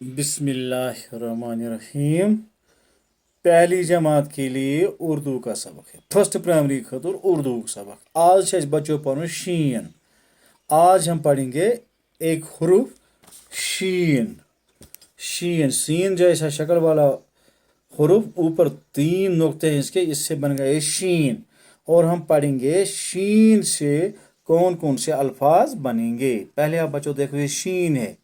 बिस्मिल्लाहिर्रहमानिर्रहीम। पहली जमात के लिए उर्दू का सबक है। फर्स्ट प्राइमरी खतर उर्दू का सबक। आज है बच्चों पर शीन। आज हम पढ़ेंगे एक हरूफ शीन। शीन सीन जैसा शक्ल वाला हरूफ, ऊपर 3 नुक्ते हैं इसके, इससे बन गए शीन। और हम पढ़ेंगे शीन से कौन कौन से अल्फाज बनेंगे। पहले आप बच्चों देखो, ये शीन है।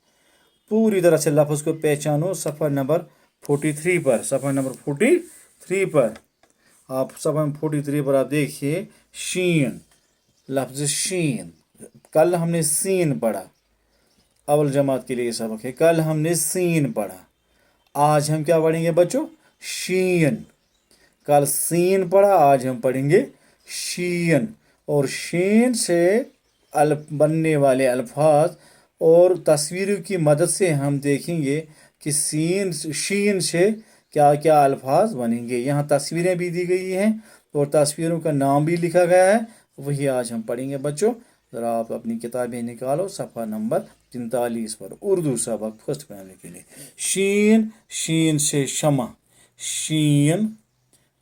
पूरी तरह से लफ्ज़ को पहचानो। सफ़र नंबर 43 पर, सफ़र नंबर 43 पर आप सफ़र 43 पर आप देखिए शीन, लफ्ज़ शीन। कल हमने सीन पढ़ा, अव्वल जमात के लिए सबक है। कल हमने सीन पढ़ा, आज हम क्या पढ़ेंगे बच्चों? शीन। कल सीन पढ़ा, आज हम पढ़ेंगे शीन। और शीन से बनने वाले अल्फाज और तस्वीरों की मदद से हम देखेंगे कि शीन से क्या क्या अल्फाज बनेंगे। यहाँ तस्वीरें भी दी गई हैं और तस्वीरों का नाम भी लिखा गया है, वही आज हम पढ़ेंगे बच्चों। ज़रा आप अपनी किताबें निकालो, सफ़ा नंबर 43 पर उर्दू सबक फर्स्ट प्राइमरी के लिए। शीन, शीन से शमा, शीन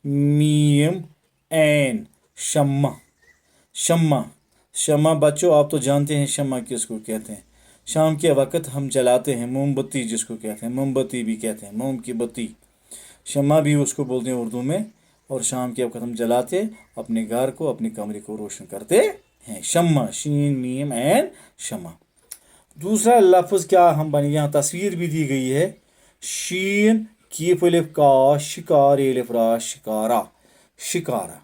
मीम ऐन शम्मा। शम्मा, शम्मा बच्चों आप तो जानते हैं शम्मा किसको कहते हैं। शाम के वक़्त हम जलाते हैं मोमबत्ती, जिसको कहते हैं मोमबत्ती भी कहते हैं, मोम की बत्ती। शम्मा भी उसको बोलते हैं उर्दू में। और शाम के वक़्त हम जलाते, अपने घर को, अपने कमरे को रोशन करते हैं। शम्मा, शीन मीम ऐन शम्मा। दूसरा लफ्ज़ क्या हम बने, यहाँ तस्वीर भी दी गई है। शीन कीफ अलिफ का शिकार एलिफ रा शिकारा। शिकारा,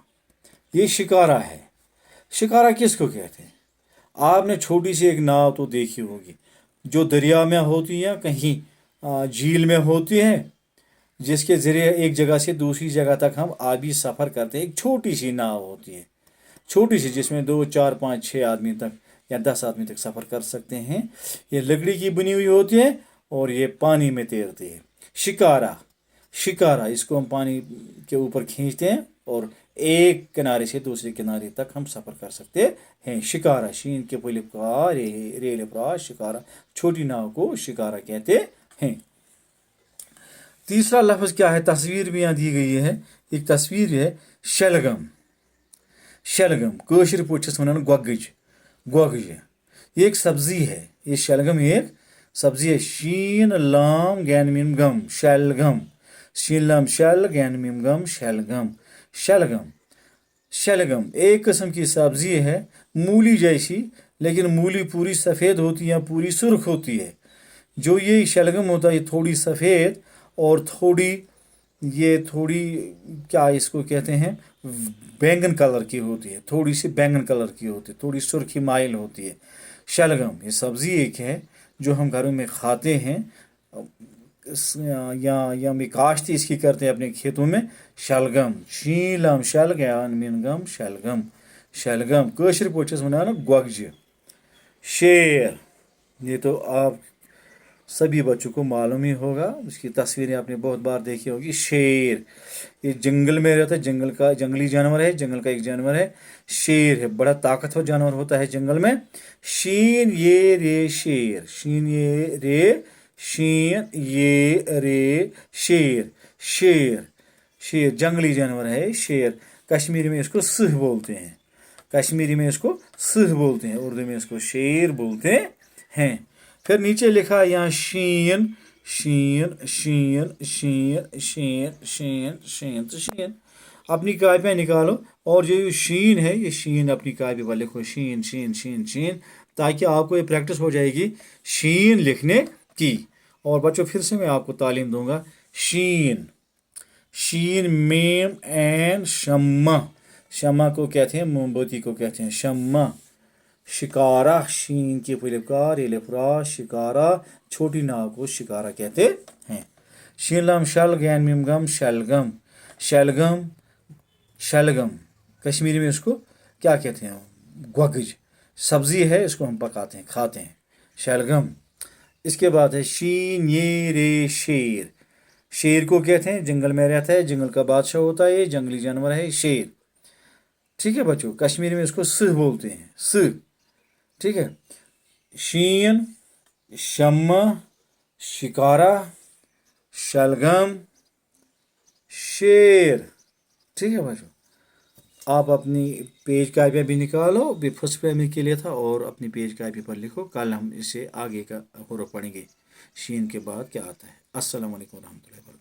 ये शिकारा है। शिकारा किसको कहते हैं? आपने छोटी सी एक नाव तो देखी होगी, जो दरिया में होती है, कहीं झील में होती है, जिसके ज़रिए एक जगह से दूसरी जगह तक हम आबी सफ़र करते हैं। एक छोटी सी नाव होती है, छोटी सी, जिसमें 2 4 5 6 आदमी तक या 10 आदमी तक सफ़र कर सकते हैं। ये लकड़ी की बनी हुई होती है और ये पानी में तैरती है। शिकारा, शिकारा, इसको हम पानी के ऊपर खींचते हैं और एक किनारे से दूसरे किनारे तक हम सफ़र कर सकते हैं। शिकारा, शीन के पुलिप का रे लिपरा शिकारा, छोटी नाव को शिकारा कहते हैं। तीसरा लफ्ज़ क्या है, तस्वीर भी यहाँ दी गई है। एक तस्वीर है शलगम। शलगम कशर पस वन गोगज, गोगज, ये एक सब्जी है। ये शलगम एक सब्जी है। शीन लाम गैन मीम गम शलगम, शीन लाम शल गैन मीम गम शलगम। शलगम, शलगम एक किस्म की सब्जी है, मूली जैसी, लेकिन मूली पूरी सफ़ेद होती है, पूरी सुर्ख होती है। जो ये शलगम होता है, ये थोड़ी सफ़ेद और थोड़ी, ये थोड़ी क्या इसको कहते हैं, बैंगन कलर की होती है, थोड़ी सी बैंगन कलर की होती है, थोड़ी सुर्खी माइल होती है। शलगम ये सब्ज़ी एक है जो हम घरों में खाते हैं, या में काश्त इसकी करते हैं अपने खेतों में। शलगम, शीलम शल गयान मिनगम शलगम। शलगम कशर पस वन गोगज। शेर, ये तो आप सभी बच्चों को मालूम ही होगा, उसकी तस्वीरें आपने बहुत बार देखी होगी। शेर ये जंगल में रहता है, जंगल का जंगली जानवर है, जंगल का एक जानवर है। शेर है, बड़ा ताकतवर जानवर होता है जंगल में। शीन ये रे शेर, शीन ये रे, शीन ये रे शेर। शेर, शेर जंगली जानवर है शेर। कश्मीरी में इसको सिंह बोलते हैं, कश्मीरी में इसको सिंह बोलते हैं, उर्दू में इसको शेर बोलते हैं। फिर नीचे लिखा है यहाँ शीन, शीन शीन शीन शीन शीन शीन। तो शीन अपनी कापियाँ निकालो और जो शीन है, ये शीन अपनी कापी पर लिखो, शीन शीन शीन शीन, ताकि आपको ये प्रैक्टिस हो जाएगी शीन लिखने की। और बच्चों फिर से मैं आपको तालीम दूंगा। शीन, शीन मीम ऐन शम्मा। शम्मा को कहते हैं, मोमबत्ती को कहते हैं शम्मा। शिकारा, शीन के पुलिपकार एलिफ्रा शिकारा, छोटी नाव को शिकारा कहते हैं। शीलम शल गैन मीम गम शलगम। शलगम, शलगम कश्मीरी में इसको क्या कहते हैं, गोगज, सब्जी है, इसको हम पकाते हैं, खाते हैं, शलगम। इसके बाद है शीन ये रे शेर। शेर को कहते हैं, जंगल में रहता है, जंगल का बादशाह होता है, जंगली जानवर है शेर। ठीक है बच्चों, कश्मीरी में इसको सिंह बोलते हैं, सिंह। ठीक है। शीन शम्मा शिकारा, शलगम, शेर। ठीक है बच्चों, आप अपनी पेज कापियाँ भी निकालो, भी फर्स्ट प्राइमरी के लिए था, और अपनी पेज कापी पर लिखो। कल हम इसे आगे का हुरुफ पढ़ेंगे, शीन के बाद क्या आता है। अस्सलाम वालेकुम रहमतुल्लाहि व बरकातहू।